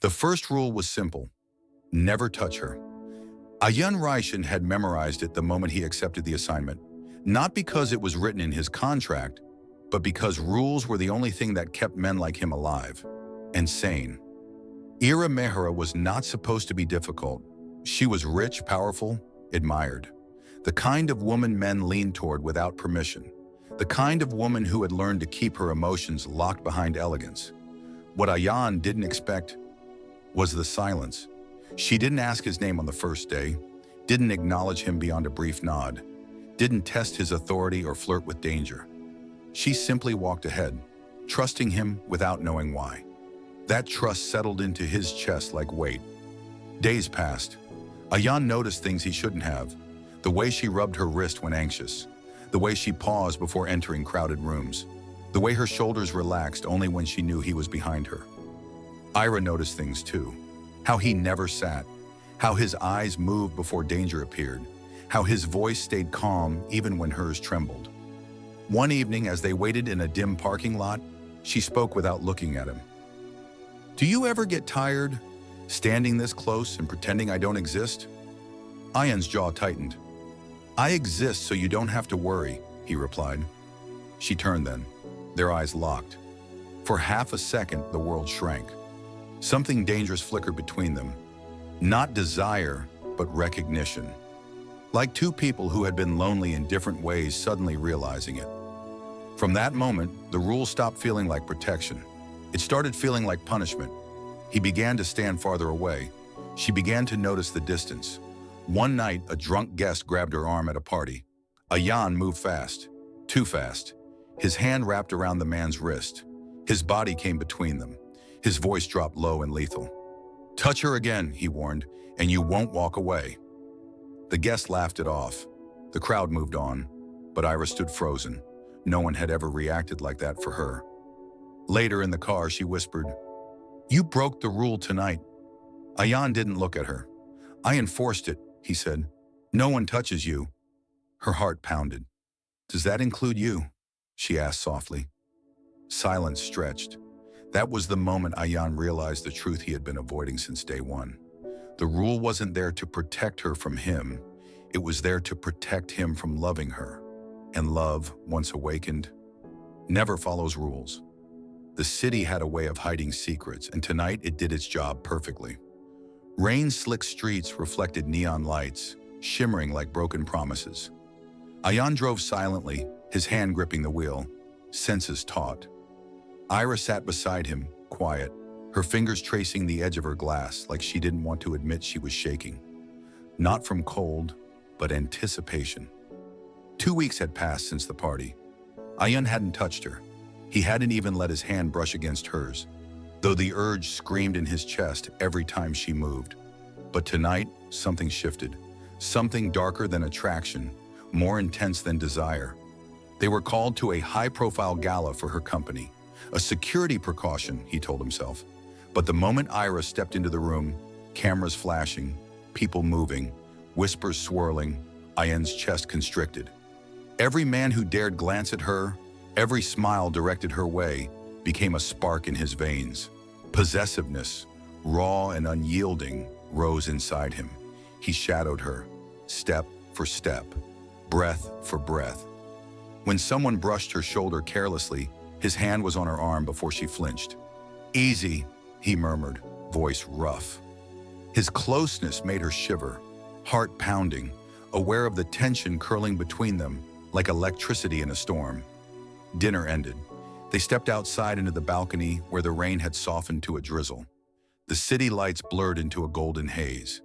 The first rule was simple: never touch her. Ayaan Raishan had memorized it the moment he accepted the assignment, not because it was written in his contract, but because rules were the only thing that kept men like him alive and sane. Ira Mehra was not supposed to be difficult. She was rich, powerful, admired. The kind of woman men leaned toward without permission. The kind of woman who had learned to keep her emotions locked behind elegance. What Ayaan didn't expect was the silence. She didn't ask his name on the first day, didn't acknowledge him beyond a brief nod, didn't test his authority or flirt with danger. She simply walked ahead, trusting him without knowing why. That trust settled into his chest like weight. Days passed. Ayaan noticed things he shouldn't have. The way she rubbed her wrist when anxious. The way she paused before entering crowded rooms. The way her shoulders relaxed only when she knew he was behind her. Ira noticed things too. How he never sat. How his eyes moved before danger appeared. How his voice stayed calm even when hers trembled. One evening, as they waited in a dim parking lot, she spoke without looking at him. "Do you ever get tired, standing this close and pretending I don't exist?" Ayaan's jaw tightened. "I exist so you don't have to worry," he replied. She turned then, their eyes locked. For half a second, the world shrank. Something dangerous flickered between them. Not desire, but recognition. Like two people who had been lonely in different ways suddenly realizing it. From that moment, the rule stopped feeling like protection. It started feeling like punishment. He began to stand farther away. She began to notice the distance. One night, a drunk guest grabbed her arm at a party. Ayaan moved fast, too fast. His hand wrapped around the man's wrist. His body came between them. His voice dropped low and lethal. "Touch her again," he warned, "and you won't walk away." The guest laughed it off. The crowd moved on, but Ira stood frozen. No one had ever reacted like that for her. Later in the car, she whispered, "You broke the rule tonight." Ayaan didn't look at her. "I enforced it," he said. "No one touches you." Her heart pounded. "Does that include you?" she asked softly. Silence stretched. That was the moment Ayaan realized the truth he had been avoiding since day one. The rule wasn't there to protect her from him. It was there to protect him from loving her. And love, once awakened, never follows rules. The city had a way of hiding secrets, and tonight it did its job perfectly. Rain-slick streets reflected neon lights, shimmering like broken promises. Ayaan drove silently, his hand gripping the wheel, senses taut. Ira sat beside him, quiet, her fingers tracing the edge of her glass like she didn't want to admit she was shaking. Not from cold, but anticipation. 2 weeks had passed since the party. Ayaan hadn't touched her. He hadn't even let his hand brush against hers, though the urge screamed in his chest every time she moved. But tonight, something shifted. Something darker than attraction, more intense than desire. They were called to a high-profile gala for her company. A security precaution, he told himself. But the moment Ira stepped into the room, cameras flashing, people moving, whispers swirling, Ayaan's chest constricted. Every man who dared glance at her, every smile directed her way, became a spark in his veins. Possessiveness, raw and unyielding, rose inside him. He shadowed her, step for step, breath for breath. When someone brushed her shoulder carelessly, his hand was on her arm before she flinched. "Easy," he murmured, voice rough. His closeness made her shiver, heart pounding, aware of the tension curling between them like electricity in a storm. Dinner ended. They stepped outside into the balcony where the rain had softened to a drizzle. The city lights blurred into a golden haze.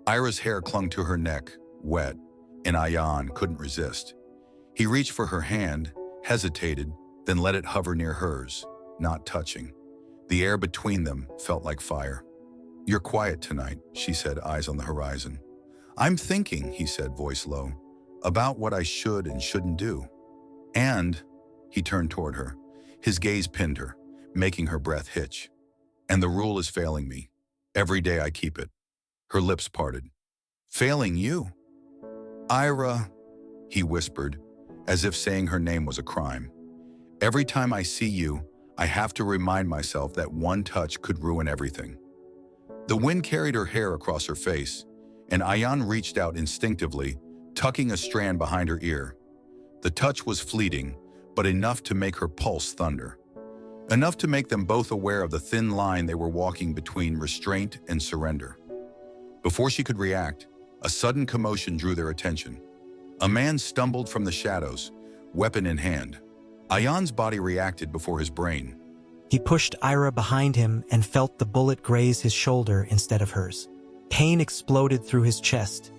Ira's hair clung to her neck, wet, and Ayaan couldn't resist. He reached for her hand, hesitated, then let it hover near hers, not touching. The air between them felt like fire. "You're quiet tonight," she said, eyes on the horizon. "I'm thinking," he said, voice low, "about what I should and shouldn't do." And he turned toward her. His gaze pinned her, making her breath hitch. "And the rule is failing me. Every day I keep it." Her lips parted. "Failing you?" "Ira," he whispered, as if saying her name was a crime. "Every time I see you, I have to remind myself that one touch could ruin everything." The wind carried her hair across her face, and Ayan reached out instinctively, tucking a strand behind her ear. The touch was fleeting, but enough to make her pulse thunder. Enough to make them both aware of the thin line they were walking between restraint and surrender. Before she could react, a sudden commotion drew their attention. A man stumbled from the shadows, weapon in hand. Ayan's body reacted before his brain. He pushed Ira behind him and felt the bullet graze his shoulder instead of hers. Pain exploded through his chest,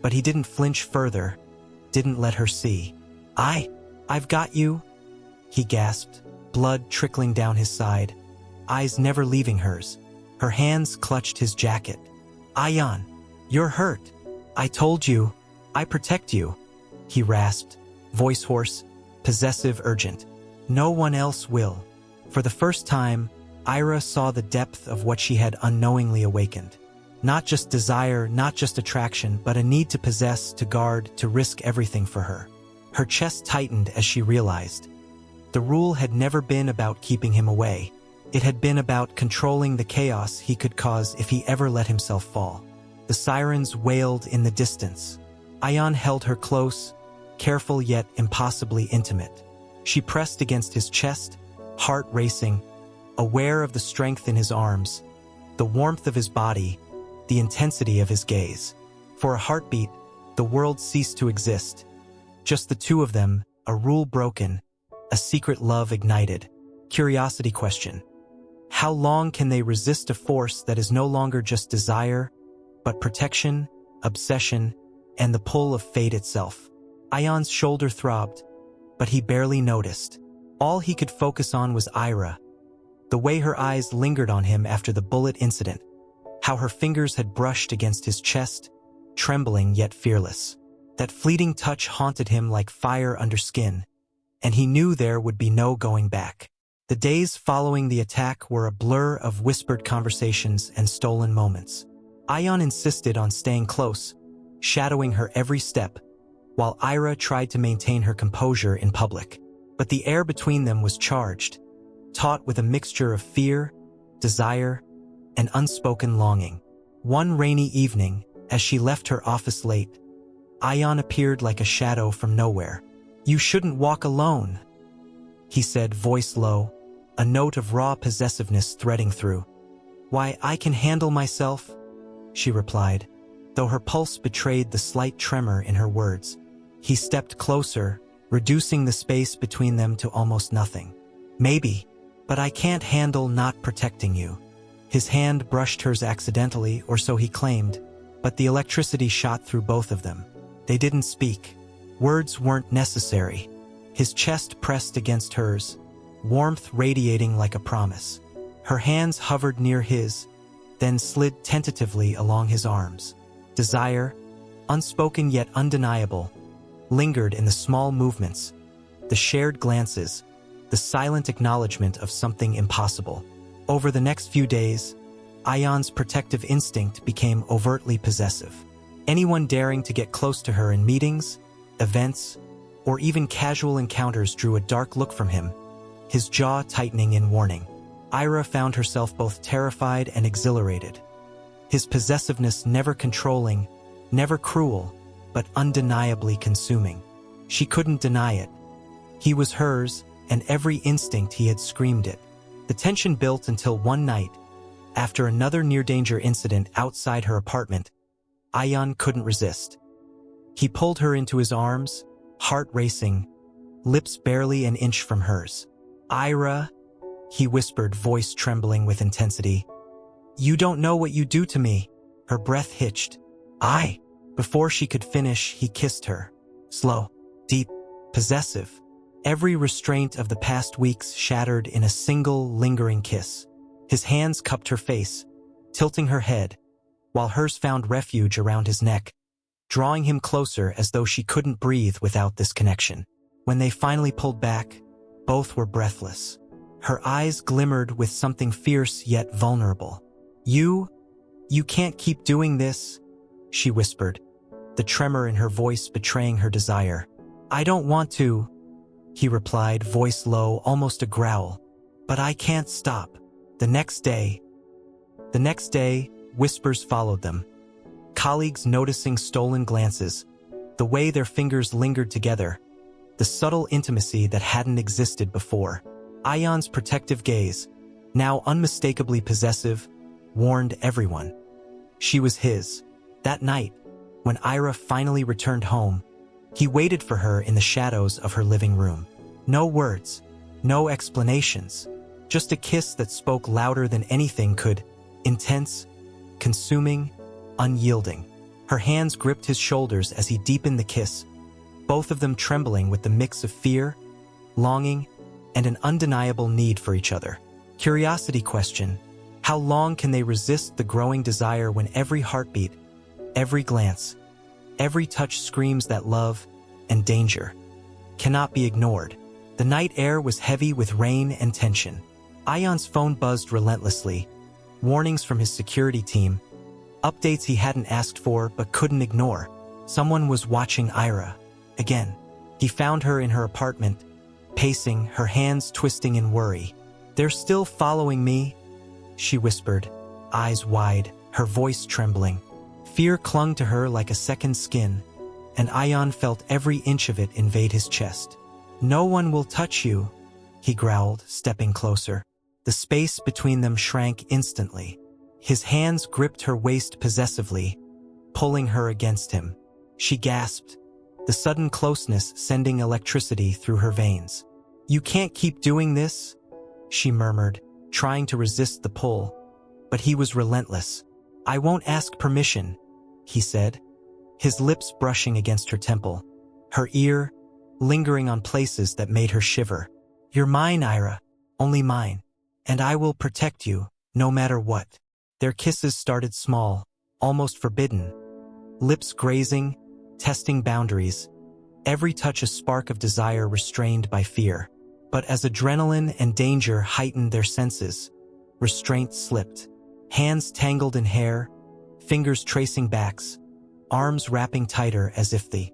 but he didn't flinch further, didn't let her see. I've got you, he gasped, blood trickling down his side, eyes never leaving hers. Her hands clutched his jacket. Ayan, you're hurt. I told you, I protect you, he rasped, voice hoarse, possessive, urgent. No one else will. For the first time, Ira saw the depth of what she had unknowingly awakened. Not just desire, not just attraction, but a need to possess, to guard, to risk everything for her. Her chest tightened as she realized. The rule had never been about keeping him away. It had been about controlling the chaos he could cause if he ever let himself fall. The sirens wailed in the distance. Ayan held her close, careful yet impossibly intimate. She pressed against his chest, heart racing, aware of the strength in his arms, the warmth of his body, the intensity of his gaze. For a heartbeat, the world ceased to exist. Just the two of them, a rule broken, a secret love ignited. Curiosity question. How long can they resist a force that is no longer just desire, but protection, obsession, and the pull of fate itself? Ayan's shoulder throbbed, but he barely noticed. All he could focus on was Ira, the way her eyes lingered on him after the bullet incident, how her fingers had brushed against his chest, trembling yet fearless. That fleeting touch haunted him like fire under skin, and he knew there would be no going back. The days following the attack were a blur of whispered conversations and stolen moments. Ayan insisted on staying close, shadowing her every step, while Ira tried to maintain her composure in public. But the air between them was charged, taut with a mixture of fear, desire, and unspoken longing. One rainy evening, as she left her office late, Ayan appeared like a shadow from nowhere. "You shouldn't walk alone," he said, voice low, a note of raw possessiveness threading through. "Why, I can handle myself," she replied, though her pulse betrayed the slight tremor in her words. He stepped closer, reducing the space between them to almost nothing. "Maybe, but I can't handle not protecting you." His hand brushed hers accidentally, or so he claimed, but the electricity shot through both of them. They didn't speak. Words weren't necessary. His chest pressed against hers, warmth radiating like a promise. Her hands hovered near his, then slid tentatively along his arms. Desire, unspoken yet undeniable, lingered in the small movements, the shared glances, the silent acknowledgement of something impossible. Over the next few days, Ayan's protective instinct became overtly possessive. Anyone daring to get close to her in meetings, events, or even casual encounters drew a dark look from him, his jaw tightening in warning. Ira found herself both terrified and exhilarated. His possessiveness never controlling, never cruel, but undeniably consuming. She couldn't deny it. He was hers, and every instinct he had screamed it. The tension built until one night, after another near-danger incident outside her apartment, Ayan couldn't resist. He pulled her into his arms, heart racing, lips barely an inch from hers. "Ira," he whispered, voice trembling with intensity. "You don't know what you do to me." Her breath hitched. Before she could finish, he kissed her. Slow, deep, possessive. Every restraint of the past weeks shattered in a single, lingering kiss. His hands cupped her face, tilting her head, while hers found refuge around his neck, drawing him closer as though she couldn't breathe without this connection. When they finally pulled back, both were breathless. Her eyes glimmered with something fierce yet vulnerable. You can't keep doing this," she whispered, the tremor in her voice betraying her desire. "I don't want to," he replied, voice low, almost a growl. "But I can't stop." The next day, whispers followed them. Colleagues noticing stolen glances, the way their fingers lingered together, the subtle intimacy that hadn't existed before. Ayan's protective gaze, now unmistakably possessive, warned everyone. She was his. That night, when Ira finally returned home, he waited for her in the shadows of her living room. No words, no explanations, just a kiss that spoke louder than anything could, intense, consuming, unyielding. Her hands gripped his shoulders as he deepened the kiss, both of them trembling with the mix of fear, longing, and an undeniable need for each other. Curiosity question: how long can they resist the growing desire when every heartbeat, every glance, every touch screams that love and danger cannot be ignored? The night air was heavy with rain and tension. Ayan's phone buzzed relentlessly, warnings from his security team, updates he hadn't asked for but couldn't ignore. Someone was watching Ira. Again, he found her in her apartment, pacing, her hands twisting in worry. "They're still following me," she whispered, eyes wide, her voice trembling. Fear clung to her like a second skin, and Ayan felt every inch of it invade his chest. "No one will touch you," he growled, stepping closer. The space between them shrank instantly. His hands gripped her waist possessively, pulling her against him. She gasped, the sudden closeness sending electricity through her veins. "You can't keep doing this," she murmured, trying to resist the pull. But he was relentless. "I won't ask permission," he said, his lips brushing against her temple, her ear lingering on places that made her shiver. "You're mine, Ira, only mine, and I will protect you, no matter what." Their kisses started small, almost forbidden, lips grazing, testing boundaries, every touch a spark of desire restrained by fear. But as adrenaline and danger heightened their senses, restraint slipped. Hands tangled in hair, fingers tracing backs, arms wrapping tighter as if the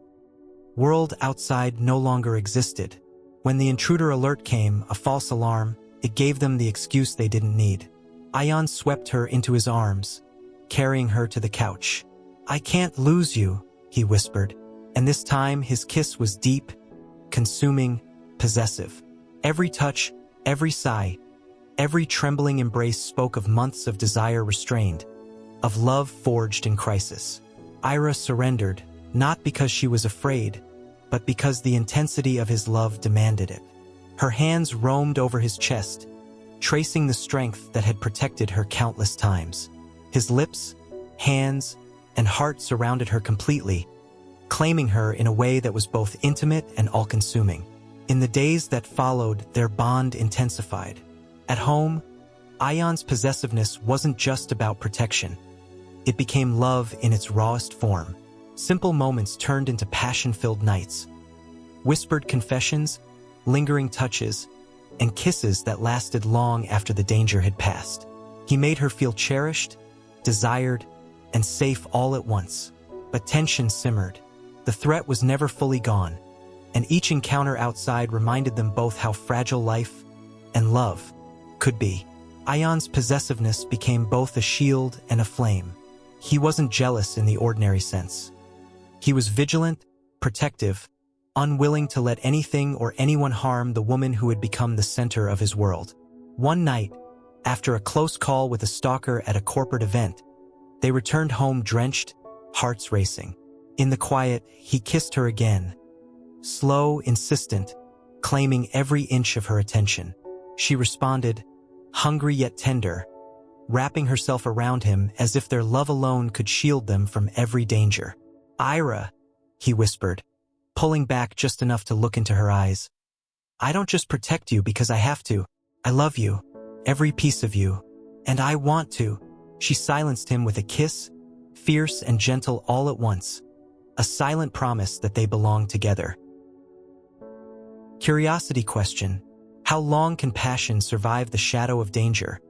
world outside no longer existed. When the intruder alert came, a false alarm, it gave them the excuse they didn't need. Ayan swept her into his arms, carrying her to the couch. "I can't lose you," he whispered, and this time his kiss was deep, consuming, possessive. Every touch, every sigh, every trembling embrace spoke of months of desire restrained, of love forged in crisis. Ira surrendered, not because she was afraid, but because the intensity of his love demanded it. Her hands roamed over his chest, tracing the strength that had protected her countless times. His lips, hands, and heart surrounded her completely, claiming her in a way that was both intimate and all-consuming. In the days that followed, their bond intensified. At home, Ayan's possessiveness wasn't just about protection. It became love in its rawest form. Simple moments turned into passion-filled nights. Whispered confessions, lingering touches, and kisses that lasted long after the danger had passed. He made her feel cherished, desired, and safe all at once. But tension simmered. The threat was never fully gone, and each encounter outside reminded them both how fragile life and love could be. Ayan's possessiveness became both a shield and a flame. He wasn't jealous in the ordinary sense. He was vigilant, protective, unwilling to let anything or anyone harm the woman who had become the center of his world. One night, after a close call with a stalker at a corporate event, they returned home drenched, hearts racing. In the quiet, he kissed her again, slow, insistent, claiming every inch of her attention. She responded, hungry yet tender, wrapping herself around him as if their love alone could shield them from every danger. "Ira," he whispered, pulling back just enough to look into her eyes. "I don't just protect you because I have to. I love you, every piece of you, and I want to." She silenced him with a kiss, fierce and gentle all at once, a silent promise that they belonged together. Curiosity question: how long can passion survive the shadow of danger,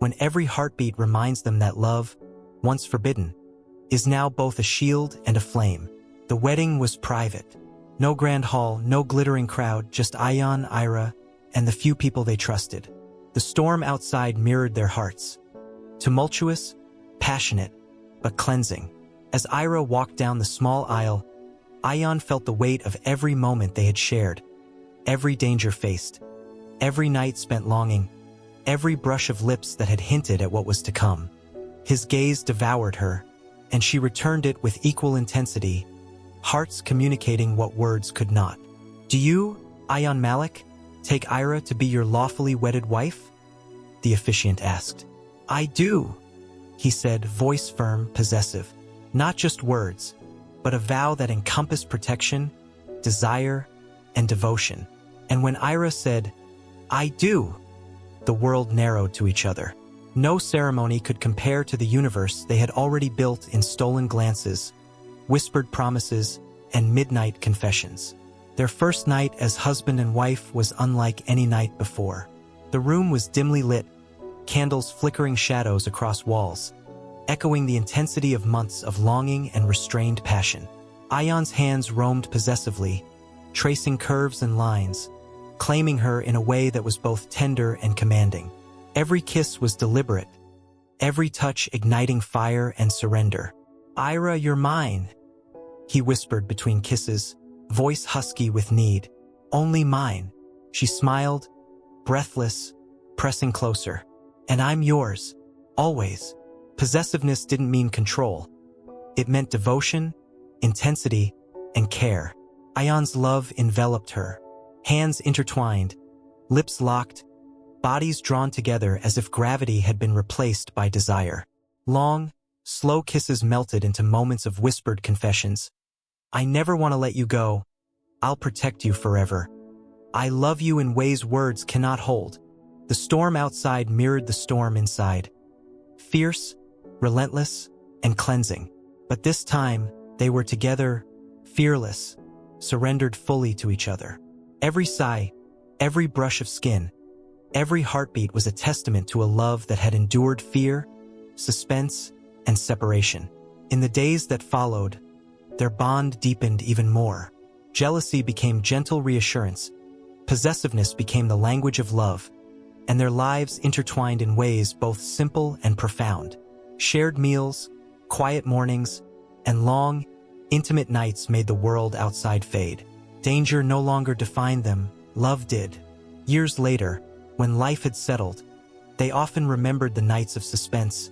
when every heartbeat reminds them that love, once forbidden, is now both a shield and a flame? The wedding was private. No grand hall, no glittering crowd, just Ayan, Ira, and the few people they trusted. The storm outside mirrored their hearts. Tumultuous, passionate, but cleansing. As Ira walked down the small aisle, Ayan felt the weight of every moment they had shared, every danger faced, every night spent longing, every brush of lips that had hinted at what was to come. His gaze devoured her, and she returned it with equal intensity, hearts communicating what words could not. "Do you, Ayan Malik, take Ira to be your lawfully wedded wife?" the officiant asked. "I do," he said, voice firm, possessive. Not just words, but a vow that encompassed protection, desire, and devotion. And when Ira said, "I do," the world narrowed to each other. No ceremony could compare to the universe they had already built in stolen glances, whispered promises, and midnight confessions. Their first night as husband and wife was unlike any night before. The room was dimly lit, candles flickering shadows across walls, echoing the intensity of months of longing and restrained passion. Ayan's hands roamed possessively, tracing curves and lines, claiming her in a way that was both tender and commanding. Every kiss was deliberate, every touch igniting fire and surrender. "Ira, you're mine," he whispered between kisses, voice husky with need. "Only mine." She smiled, breathless, pressing closer. "And I'm yours, always." Possessiveness didn't mean control. It meant devotion, intensity, and care. Ayan's love enveloped her, hands intertwined, lips locked, bodies drawn together as if gravity had been replaced by desire. Long, slow kisses melted into moments of whispered confessions. "I never want to let you go. I'll protect you forever. I love you in ways words cannot hold." The storm outside mirrored the storm inside. Fierce, relentless, and cleansing. But this time, they were together, fearless, surrendered fully to each other. Every sigh, every brush of skin, every heartbeat was a testament to a love that had endured fear, suspense, and separation. In the days that followed, their bond deepened even more. Jealousy became gentle reassurance, possessiveness became the language of love, and their lives intertwined in ways both simple and profound. Shared meals, quiet mornings, and long, intimate nights made the world outside fade. Danger no longer defined them, love did. Years later, when life had settled, they often remembered the nights of suspense,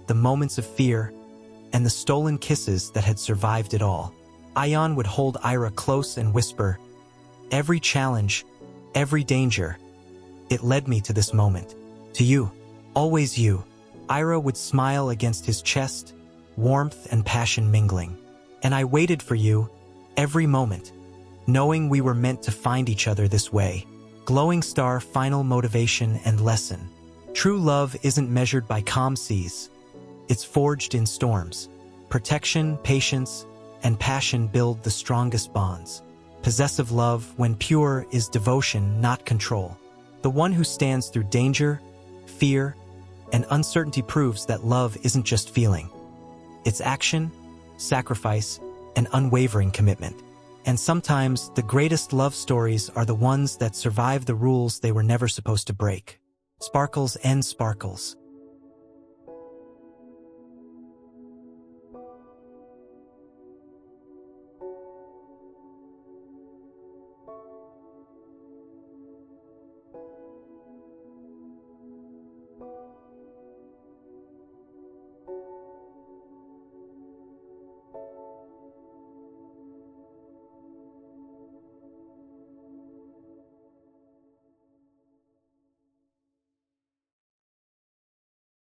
the moments of fear, and the stolen kisses that had survived it all. Ayan would hold Ira close and whisper, "Every challenge, every danger, it led me to this moment. To you, always you." Ira would smile against his chest, warmth and passion mingling. "And I waited for you, every moment, knowing we were meant to find each other this way." Glowing star final motivation and lesson. True love isn't measured by calm seas. It's forged in storms. Protection, patience, and passion build the strongest bonds. Possessive love, when pure, is devotion, not control. The one who stands through danger, fear, and uncertainty proves that love isn't just feeling. It's action, sacrifice, and unwavering commitment. And sometimes the greatest love stories are the ones that survive the rules they were never supposed to break. Sparkles end sparkles.